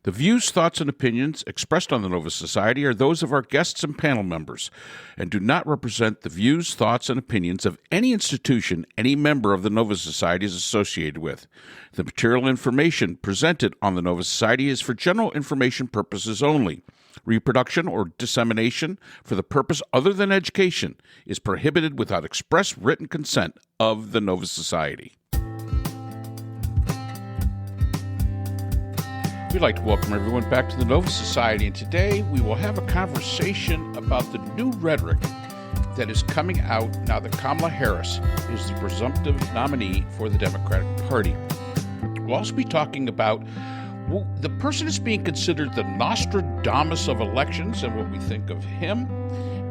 The views, thoughts, and opinions expressed on the Nova Society are those of our guests and panel members and do not represent the views, thoughts, and opinions of any institution any member of the Nova Society is associated with. The material information presented on the Nova Society is for general information purposes only. Reproduction or dissemination for the purpose other than education is prohibited without express written consent of the Nova Society. We'd like to welcome everyone back to the Nova Society, and today we will have a conversation about the new rhetoric that is coming out now that Kamala Harris is the presumptive nominee for the Democratic Party. We'll also be talking about the person is being considered the Nostradamus of elections and what we think of him.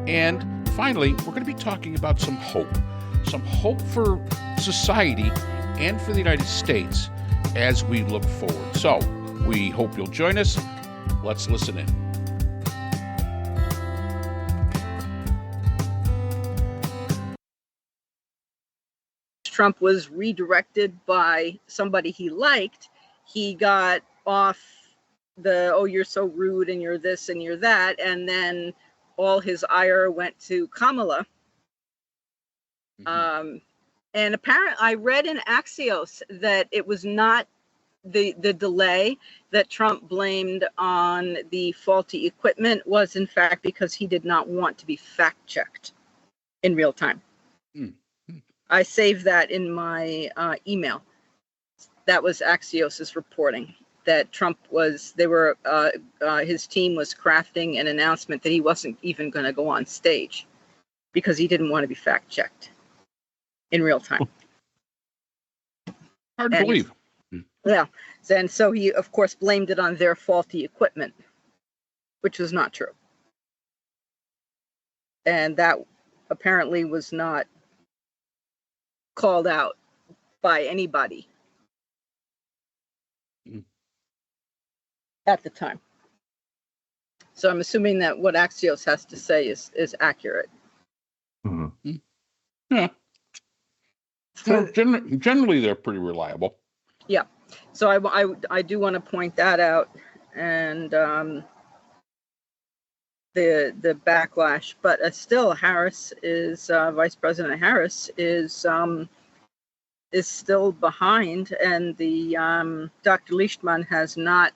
And finally, we're going to be talking about some hope for society and for the United States as we look forward. So we hope you'll join us. Let's listen in. Trump was redirected by somebody he liked. He got off the, oh, you're so rude and you're this and you're that. And then all his ire went to Kamala. And apparently I read in Axios that it was not the delay that Trump blamed on the faulty equipment was in fact because he did not want to be fact checked in real time. I saved that in my email. That was Axios's reporting that Trump was, his team was crafting an announcement that he wasn't even going to go on stage because he didn't want to be fact checked in real time. Hard to believe. Yeah. And so he, of course, blamed it on their faulty equipment, which was not true. And that apparently was not called out by anybody at the time. So I'm assuming that what Axios has to say is accurate. Yeah. So generally, they're pretty reliable. Yeah. So I do want to point that out, and the backlash, but still Harris is Vice President Harris is still behind, and the Dr. Leishman has not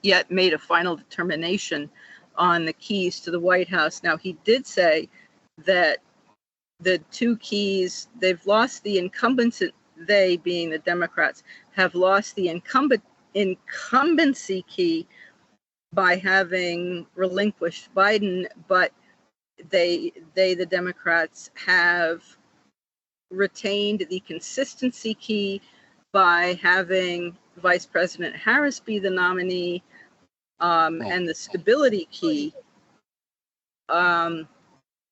yet made a final determination on the keys to the White House. Now, he did say that the two keys, they've lost the incumbency, they being the Democrats, have lost the incumbency key by having relinquished Biden, but the Democrats have retained the consistency key by having Vice President Harris be the nominee, and the stability key.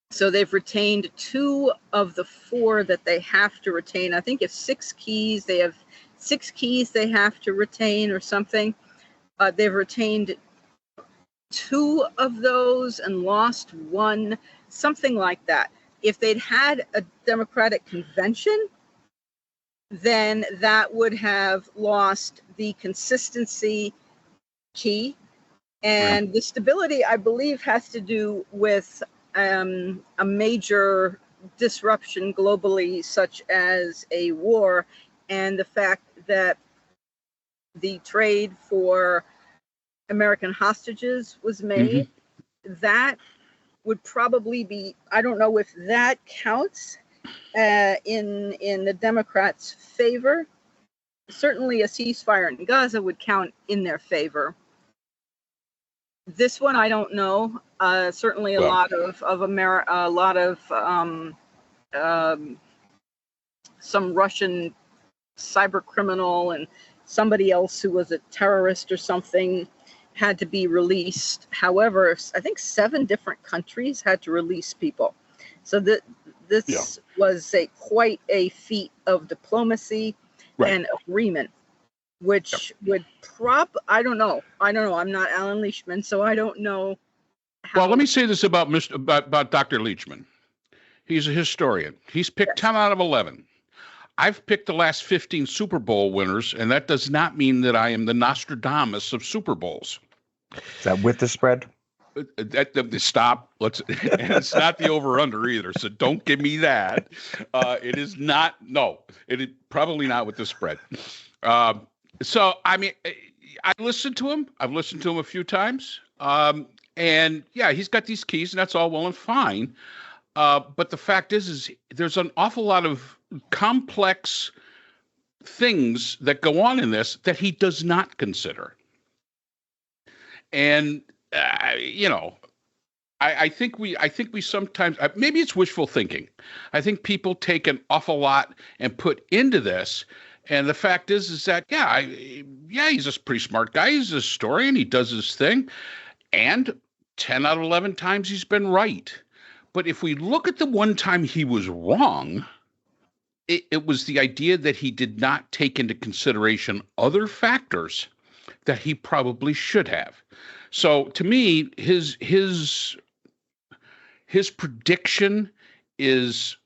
So they've retained two of the four that they have to retain. I think if six keys they have to retain or something. They've retained two of those and lost one, something like that. If they'd had a Democratic convention, then that would have lost the consistency key. And the stability, I believe, has to do with a major disruption globally, such as a war, and the fact that the trade for American hostages was made. That would probably be, I don't know if that counts in the Democrats' favor. Certainly a ceasefire in Gaza would count in their favor. This one, I don't know. Certainly a lot of some Russian cyber criminal and somebody else who was a terrorist or something had to be released. However, I think 7 different countries had to release people. So this was quite a feat of diplomacy and agreement, which would I don't know. I'm not Alan Leishman, so I don't know. Well, let me say this about Dr. Leishman. He's a historian. He's picked 10 out of 11. I've picked the last 15 Super Bowl winners, and that does not mean that I am the Nostradamus of Super Bowls. Is that with the spread? Stop. And it's not the over/under either. So don't give me that. It is not. No, it is probably not with the spread. So I mean, I listened to him. I've listened to him a few times. And yeah, he's got these keys, and that's all well and fine. But the fact is there's an awful lot of complex things that go on in this that he does not consider. And I think we sometimes, maybe it's wishful thinking. I think people take an awful lot and put into this. And the fact is that, he's a pretty smart guy. He's a historian. He does his thing. And 10 out of 11 times he's been right. But if we look at the one time he was wrong, it was the idea that he did not take into consideration other factors that he probably should have. So to me, his prediction is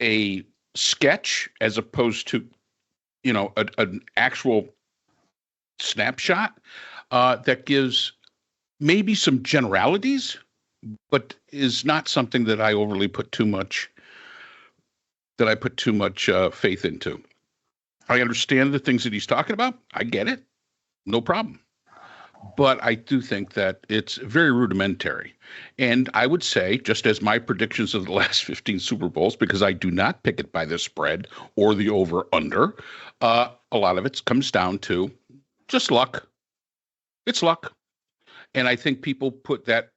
a sketch as opposed to, an actual snapshot that gives maybe some generalities, but is not something that I overly put too much faith into. I understand the things that he's talking about. I get it. No problem. But I do think that it's very rudimentary. And I would say, just as my predictions of the last 15 Super Bowls, because I do not pick it by the spread or the over-under, a lot of it comes down to just luck. It's luck. And I think people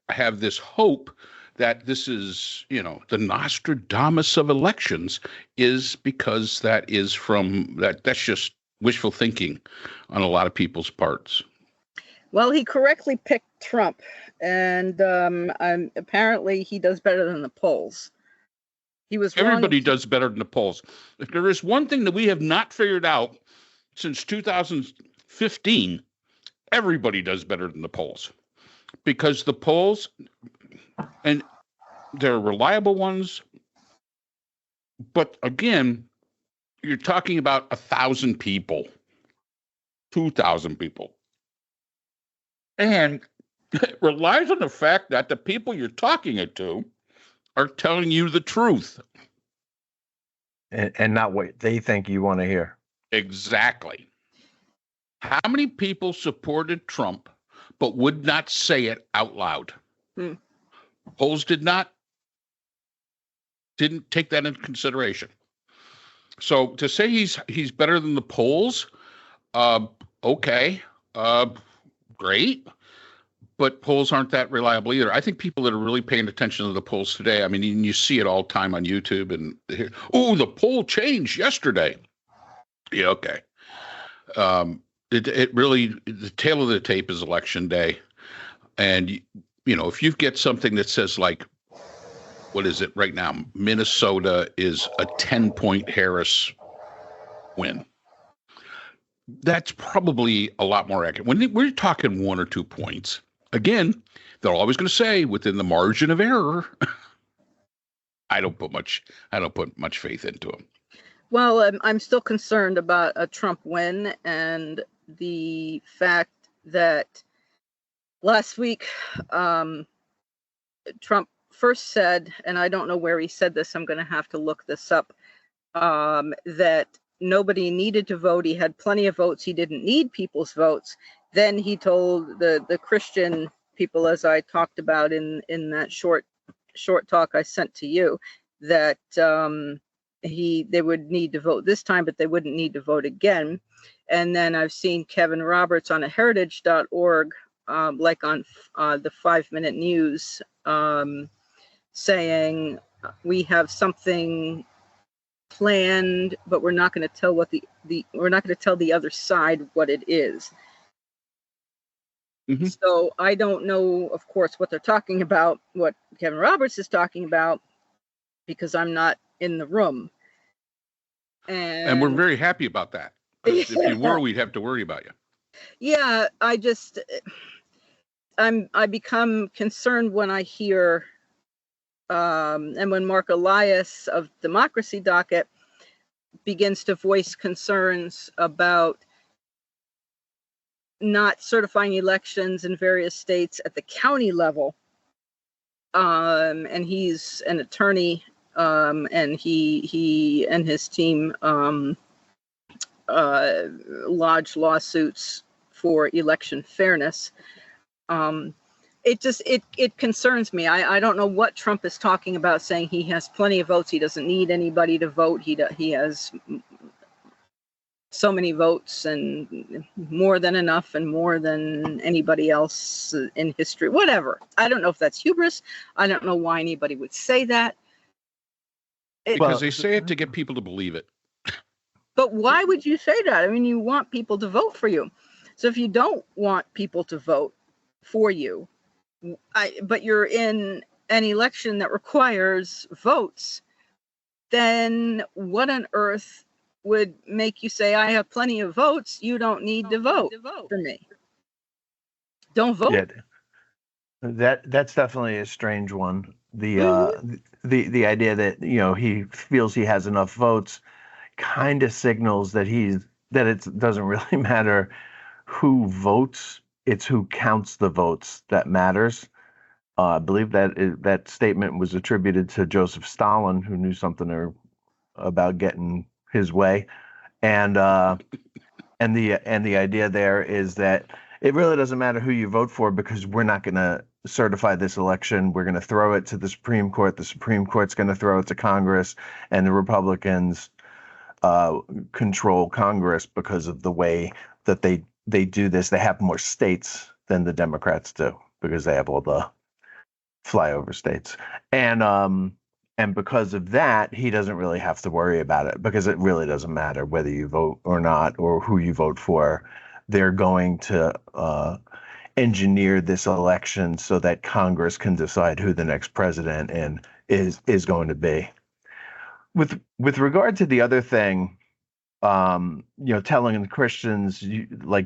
have this hope that this is, the Nostradamus of elections, is because that's just wishful thinking on a lot of people's parts. Well, he correctly picked Trump, and apparently he does better than the polls. He was wrong. Everybody does better than the polls. If there is one thing that we have not figured out since 2015, everybody does better than the polls. Because the polls, and they're reliable ones, but again, you're talking about 1,000 people, 2,000 people. And it relies on the fact that the people you're talking to are telling you the truth. And not what they think you want to hear. Exactly. How many people supported Trump but would not say it out loud? Polls didn't take that into consideration. So to say he's better than the polls, okay, great, but polls aren't that reliable either. I think people that are really paying attention to the polls today, I mean, you see it all the time on YouTube, and the poll changed yesterday. Yeah, okay. It really, the tail of the tape is election day. And, if you get something that says, like, what is it right now? Minnesota is a 10-point Harris win. That's probably a lot more accurate. When we're talking 1 or 2 points, again, they're always going to say within the margin of error. I don't put much faith into them. Well, I'm still concerned about a Trump win, and the fact that last week Trump first said, and I don't know where he said this, I'm going to have to look this up, that nobody needed to vote. He had plenty of votes. He didn't need people's votes. Then he told the Christian people, as I talked about in that short talk I sent to you, that they would need to vote this time, but they wouldn't need to vote again. And then I've seen Kevin Roberts on heritage.org, like on the 5-Minute News, saying we have something planned, but we're not going to tell we're not going to tell the other side what it is. Mm-hmm. So I don't know, of course, what they're talking about, what Kevin Roberts is talking about, because I'm not in the room. And we're very happy about that. If you were, we'd have to worry about you. Yeah, I become concerned when I hear, and when Mark Elias of Democracy Docket begins to voice concerns about not certifying elections in various states at the county level. And he's an attorney, and he and his team lodged lawsuits for election fairness. It concerns me. I don't know what Trump is talking about, saying he has plenty of votes. He doesn't need anybody to vote. He has so many votes and more than enough and more than anybody else in history. Whatever. I don't know if that's hubris. I don't know why anybody would say that. Because they say it to get people to believe it. But why would you say that? I mean, you want people to vote for you. So if you don't want people to vote for you, but you're in an election that requires votes, then what on earth would make you say, I have plenty of votes, you don't need to vote for me? Don't vote. Yeah, that's definitely a strange one. The idea that, you know, he feels he has enough votes kind of signals that it doesn't really matter who votes, it's who counts the votes that matters. I believe that statement was attributed to Joseph Stalin, who knew something about getting his way, and the idea there is that it really doesn't matter who you vote for, because we're not going to certify this election. We're going to throw it to the Supreme Court. The Supreme Court's going to throw it to Congress, and the Republicans control Congress because of the way that they do this. They have more states than the Democrats do because they have all the flyover states, and because of that, he doesn't really have to worry about it, because it really doesn't matter whether you vote or not or who you vote for. They're going to engineer this election so that Congress can decide who the next president is going to be. With regard to the other thing, telling the Christians,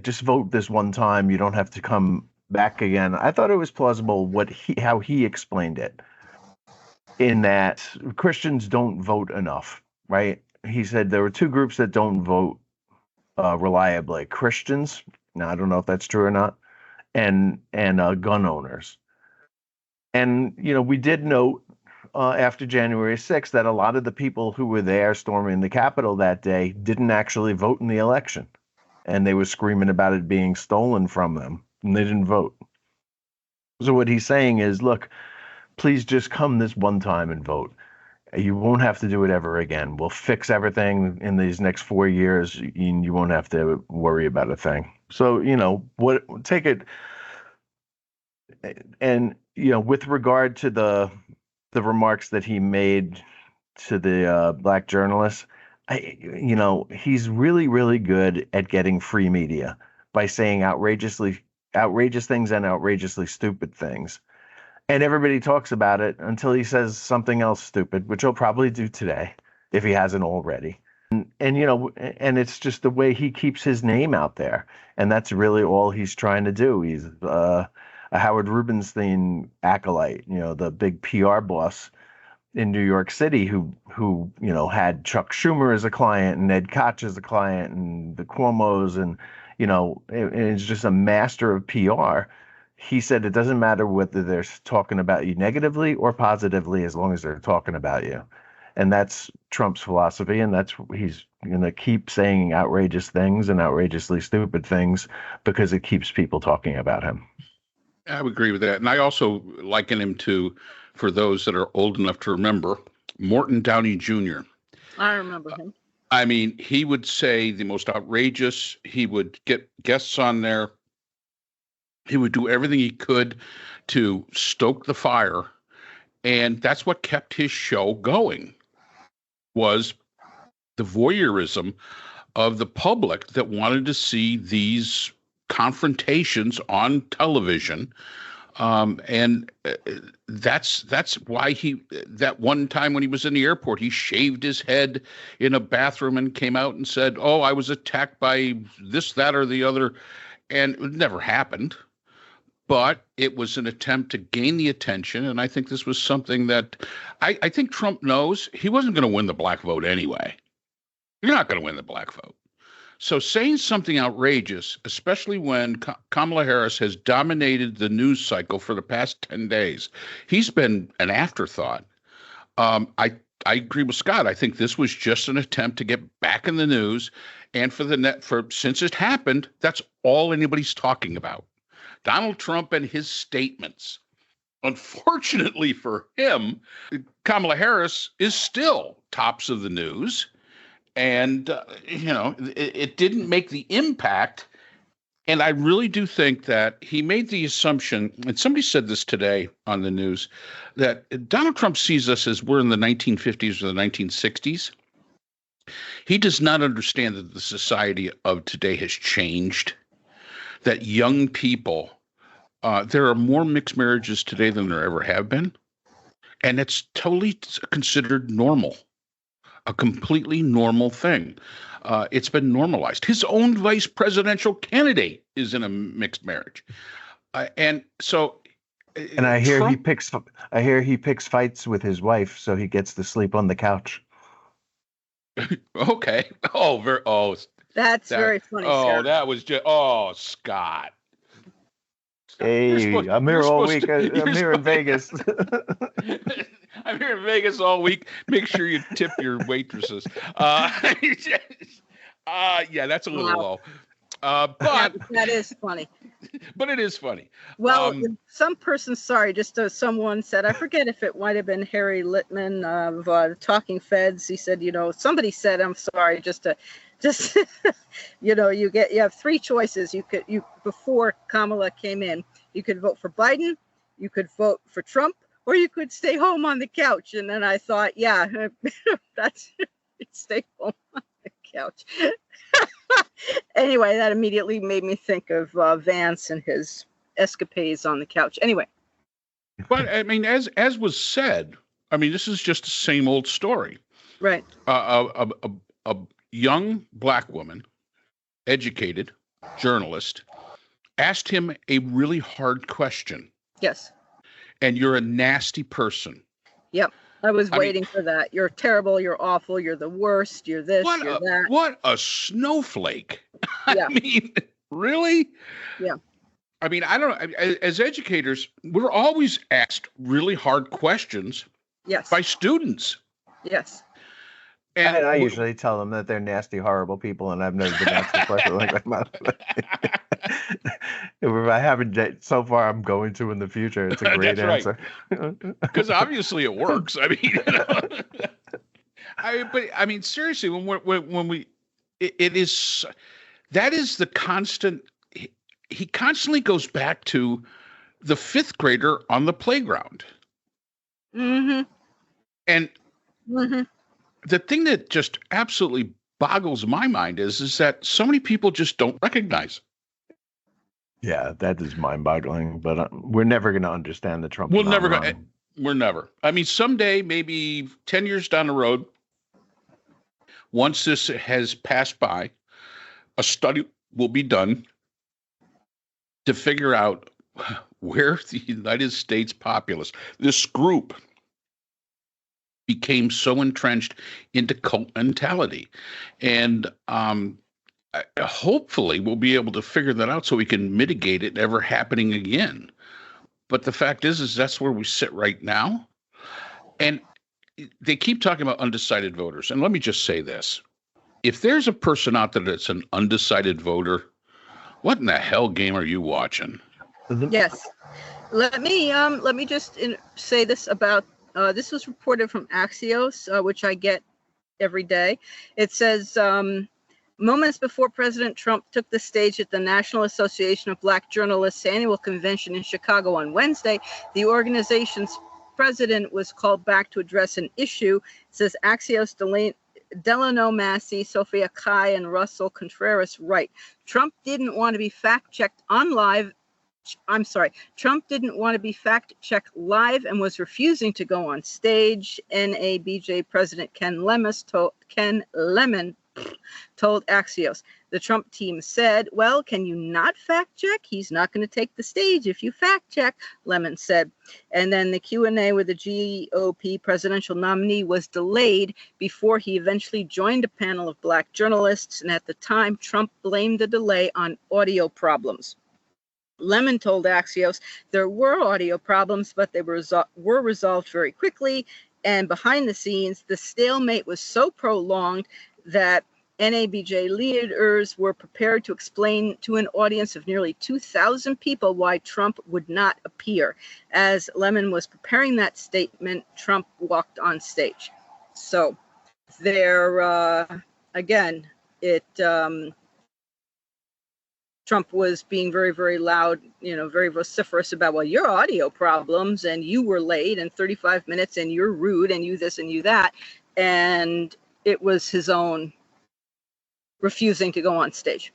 just vote this one time, you don't have to come back again. I thought it was plausible how he explained it, in that Christians don't vote enough, right? He said there were two groups that don't vote reliably: Christians, now I don't know if that's true or not, and gun owners. And we did note after January 6th that a lot of the people who were there storming the Capitol that day didn't actually vote in the election, and they were screaming about it being stolen from them, and they didn't vote. So what he's saying is, look, please just come this one time and vote. You won't have to do it ever again. We'll fix everything in these next 4 years, and you won't have to worry about a thing. So, take it. And, with regard to the remarks that he made to the black journalists, he's really, really good at getting free media by saying outrageous things and outrageously stupid things. And everybody talks about it until he says something else stupid, which he'll probably do today if he hasn't already. And it's just the way he keeps his name out there. And that's really all he's trying to do. He's a Howard Rubenstein acolyte, the big PR boss in New York City who had Chuck Schumer as a client and Ed Koch as a client and the Cuomos, and it's just a master of PR. He said it doesn't matter whether they're talking about you negatively or positively, as long as they're talking about you. And that's Trump's philosophy, and he's going to keep saying outrageous things and outrageously stupid things because it keeps people talking about him. I would agree with that. And I also liken him to, for those that are old enough to remember, Morton Downey Jr. I remember him. I mean, he would say the most outrageous. He would get guests on there. He would do everything he could to stoke the fire. And that's what kept his show going, was the voyeurism of the public that wanted to see these confrontations on television. And that's why that one time when he was in the airport, he shaved his head in a bathroom and came out and said, "Oh, I was attacked by this, that, or the other." And it never happened. But it was an attempt to gain the attention. And I think this was something that I think Trump knows he wasn't going to win the black vote anyway. You're not going to win the black vote. So saying something outrageous, especially when Kamala Harris has dominated the news cycle for the past 10 days, he's been an afterthought. I agree with Scott. I think this was just an attempt to get back in the news, and since it happened, that's all anybody's talking about. Donald Trump and his statements. Unfortunately for him, Kamala Harris is still tops of the news. And, it didn't make the impact. And I really do think that he made the assumption, and somebody said this today on the news, that Donald Trump sees us as we're in the 1950s or the 1960s. He does not understand that the society of today has changed, that young people, there are more mixed marriages today than there ever have been. And it's totally considered normal. A completely normal thing. It's been normalized. His own vice presidential candidate is in a mixed marriage, and so. And I hear Trump, he picks fights with his wife, so he gets to sleep on the couch. Okay. That's very funny. Oh, that was just. Oh, Scott. Hey, I'm here all week. I'm here in Vegas. I'm here in Vegas all week. Make sure you tip your waitresses. Yeah, that's a little low. But that is funny. But it is funny. Well, some person, someone said, I forget if it might have been Harry Littman of Talking Feds. He said, somebody said, I'm sorry, just you have three choices. Before Kamala came in, you could vote for Biden, you could vote for Trump, or you could stay home on the couch. And then I thought, yeah, that's stay home on the couch. Anyway, that immediately made me think of Vance and his escapades on the couch. Anyway. But I mean, as was said, I mean, this is just the same old story. Right. A young black woman, educated journalist, asked him a really hard question. Yes. And you're a nasty person. Yep. I was waiting for that. You're terrible. You're awful. You're the worst. You're this. You're that. What a snowflake. Yeah. I mean, really? Yeah. I mean, I don't know. As educators, we're always asked really hard questions. Yes. By students. Yes. And I usually tell them that they're nasty, horrible people, and I've never been asked a question like that. If I haven't so far, I'm going to in the future. It's a great answer. Because obviously it works. I mean, seriously, that is the constant. He constantly goes back to the fifth grader on the playground. Mm-hmm. And. Mm-hmm. The thing that just absolutely boggles my mind is that so many people just don't recognize it. Yeah, that is mind-boggling. But we're never going to understand the Trump. We're never. I mean, someday, maybe 10 years down the road, once this has passed by, a study will be done to figure out where the United States populace, this group, became so entrenched into cult mentality. And hopefully we'll be able to figure that out so we can mitigate it ever happening again. But the fact is that's where we sit right now. And they keep talking about undecided voters. And let me just say this. If there's a person out there that's an undecided voter, what in the hell game are you watching? Yes. Let me just say this about this was reported from Axios, which I get every day. It says, moments before President Trump took the stage at the National Association of Black Journalists annual convention in Chicago on Wednesday, the organization's president was called back to address an issue. It says Axios Delano Massey, Sophia Kai, and Russell Contreras write, Trump didn't want to be fact-checked Trump didn't want to be fact-checked live and was refusing to go on stage. NABJ President Ken Lemon told Axios. The Trump team said, well, can you not fact check? He's not going to take the stage if you fact check, Lemon said. And then the Q&A with the GOP presidential nominee was delayed before he eventually joined a panel of black journalists. And at the time, Trump blamed the delay on audio problems. Lemon told Axios there were audio problems, but they were resolved very quickly. And behind the scenes, the stalemate was so prolonged that NABJ leaders were prepared to explain to an audience of nearly 2,000 people why Trump would not appear. As Lemon was preparing that statement, Trump walked on stage. So there, again, Trump was being very, very loud, very vociferous about, well, your audio problems and you were late and 35 minutes and you're rude and you this and you that. And it was his own refusing to go on stage,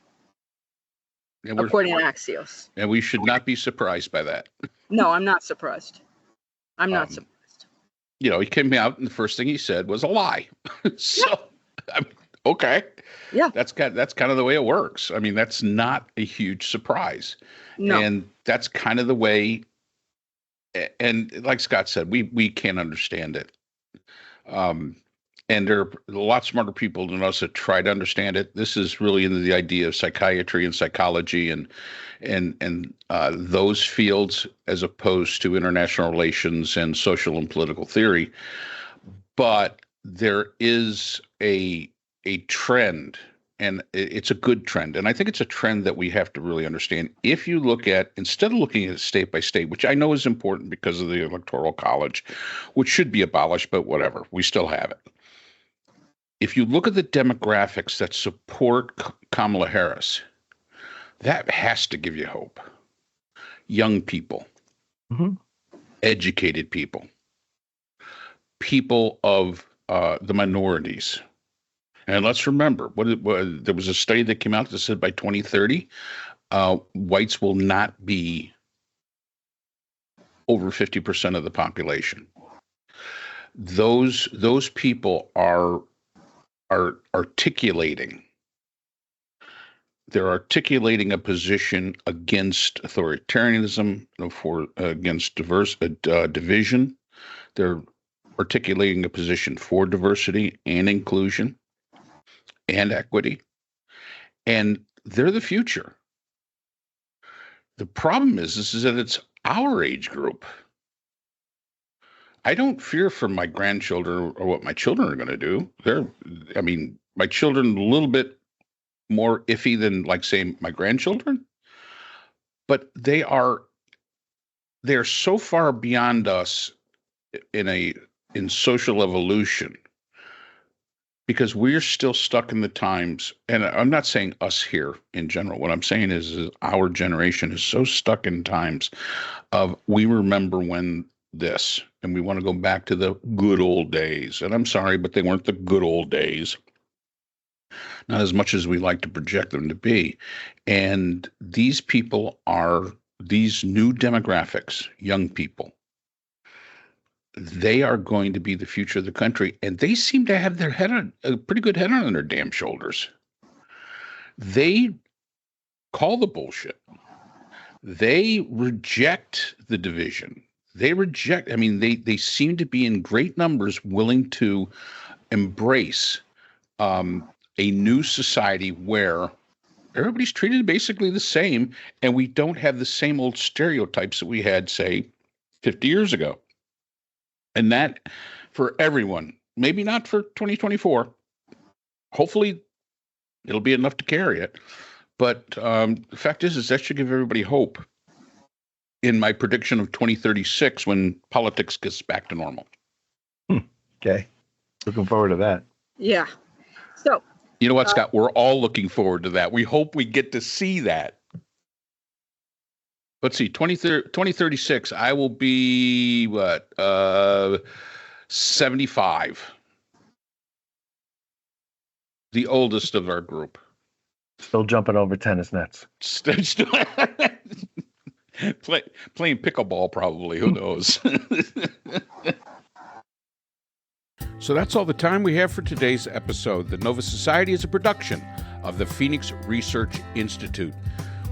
according to Axios. And we should not be surprised by that. No, I'm not surprised. I'm not surprised. He came out and the first thing he said was a lie. So, yeah. Okay. Yeah. That's kind of the way it works. I mean, that's not a huge surprise. No. And that's kind of the way, and like Scott said, we can't understand it. And there are a lot smarter people than us that try to understand it. This is really into the idea of psychiatry and psychology and those fields, as opposed to international relations and social and political theory. But there is a trend, and it's a good trend. And I think it's a trend that we have to really understand. If you look at, instead of looking at it state by state, which I know is important because of the Electoral College, which should be abolished, but whatever, we still have it. If you look at the demographics that support Kamala Harris, that has to give you hope. Young people, educated people, people of the minorities. And let's remember, there was a study that came out that said by 2030, whites will not be over 50% of the population. Those people are articulating. They're articulating a position against authoritarianism, against division. They're articulating a position for diversity and inclusion and equity, and they're the future. The problem is that it's our age group. I don't fear for my grandchildren or what my children are going to do. My children a little bit more iffy than, like, say, my grandchildren, but they're so far beyond us in social evolution, because we're still stuck in the times. And I'm not saying us here in general. What I'm saying is our generation is so stuck in times of, we remember when this, and we want to go back to the good old days. And I'm sorry, but they weren't the good old days. Not as much as we like to project them to be. And these people are these new demographics, young people. They are going to be the future of the country, and they seem to have a pretty good head on their damn shoulders. They call the bullshit. They reject the division. They seem to be in great numbers willing to embrace a new society where everybody's treated basically the same, and we don't have the same old stereotypes that we had, say, 50 years ago. And that, for everyone, maybe not for 2024. Hopefully, it'll be enough to carry it. But the fact is that should give everybody hope in my prediction of 2036, when politics gets back to normal. Okay. Looking forward to that. Yeah. So, you know what, Scott? We're all looking forward to that. We hope we get to see that. Let's see, 2036, I will be, 75. The oldest of our group. Still jumping over tennis nets. Playing pickleball, probably. Who knows? So that's all the time we have for today's episode. The Nova Society is a production of the Phoenix Research Institute.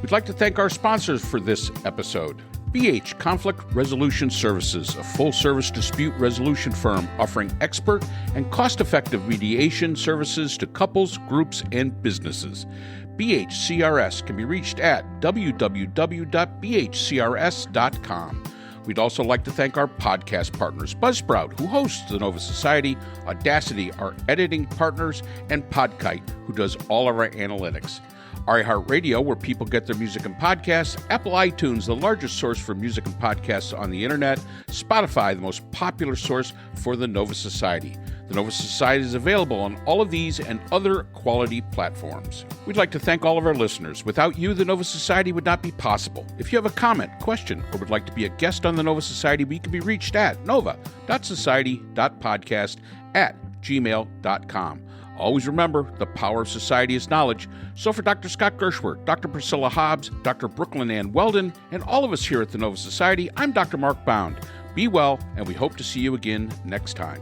We'd like to thank our sponsors for this episode. BH Conflict Resolution Services, a full-service dispute resolution firm offering expert and cost-effective mediation services to couples, groups, and businesses. BHCRS can be reached at www.bhcrs.com. We'd also like to thank our podcast partners, Buzzsprout, who hosts the Nova Society, Audacity, our editing partners, and Podkite, who does all of our analytics. iHeartRadio, where people get their music and podcasts, Apple iTunes, the largest source for music and podcasts on the internet, Spotify, the most popular source for the Nova Society. The Nova Society is available on all of these and other quality platforms. We'd like to thank all of our listeners. Without you, the Nova Society would not be possible. If you have a comment, question, or would like to be a guest on the Nova Society, we can be reached at nova.society.podcast@gmail.com. Always remember, the power of society is knowledge. So for Dr. Scott Gershworth, Dr. Priscilla Hobbs, Dr. Brooklyn Ann Weldon, and all of us here at the Nova Society, I'm Dr. Mark Bound. Be well, and we hope to see you again next time.